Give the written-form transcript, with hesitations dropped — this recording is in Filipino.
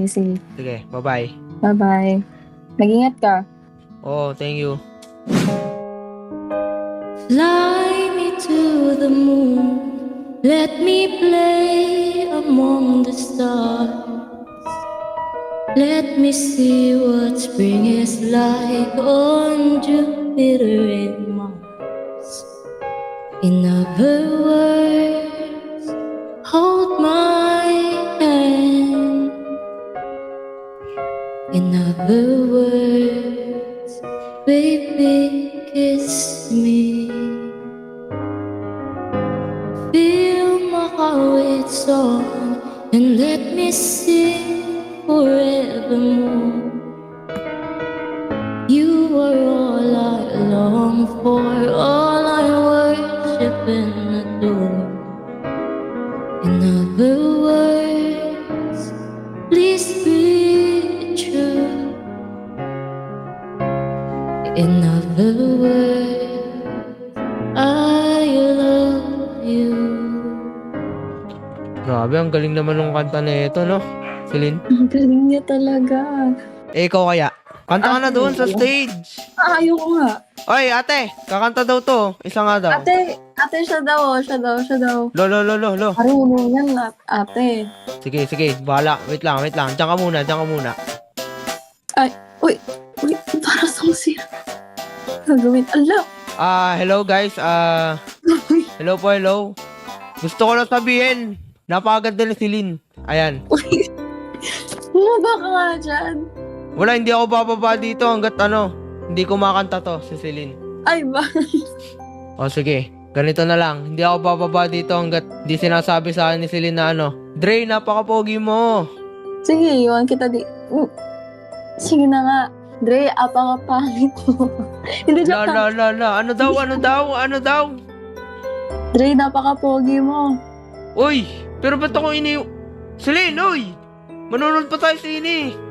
sige. Sige, bye-bye. Bye-bye. Mag-ingat ka. Oh, thank you. Fly me to the moon, let me play among the stars. Let me see what spring is like on Jupiter and Mars. In other words, hold my hand. In other words, baby, kiss me. Feel my heart song and let me sing forevermore. You are all I long for, all I worship and adore. In other words, please be true. In other words, I love you. Grabe, ang galing naman ng kanta na ito, no? Celine? Ang galing niya talaga. Eh, ikaw kaya? Kanta ka na doon sa stage. Ayoko nga. Oy, ate, kakanta daw to. Isa nga daw. Ate, siya daw. Lo. Marunong yan, ate. Sige, bahala. Wait lang. Diyan ka muna. Ay, uy, para song siya. Gagawin, ala. Hello guys. Hello. Gusto ko lang sabihin, napakaganda ni Celine. Ayan. Bumaba ka nga dyan. Wala, hindi ako bababa dito hanggat hindi ko makanta to, si Celine. Ay, ba? O sige, ganito na lang. Hindi ako bababa dito hanggat di sinasabi sa akin ni Celine na Dre, napaka-pogi mo. Sige, iwan kita di. Sige na nga. Dre, apaka-pangit mo. Hindi, joke lang. Ano daw? Dre, napaka-pogi mo. Uy, pero ba't ako Celine, uy! Manunod pa tayo sa ini.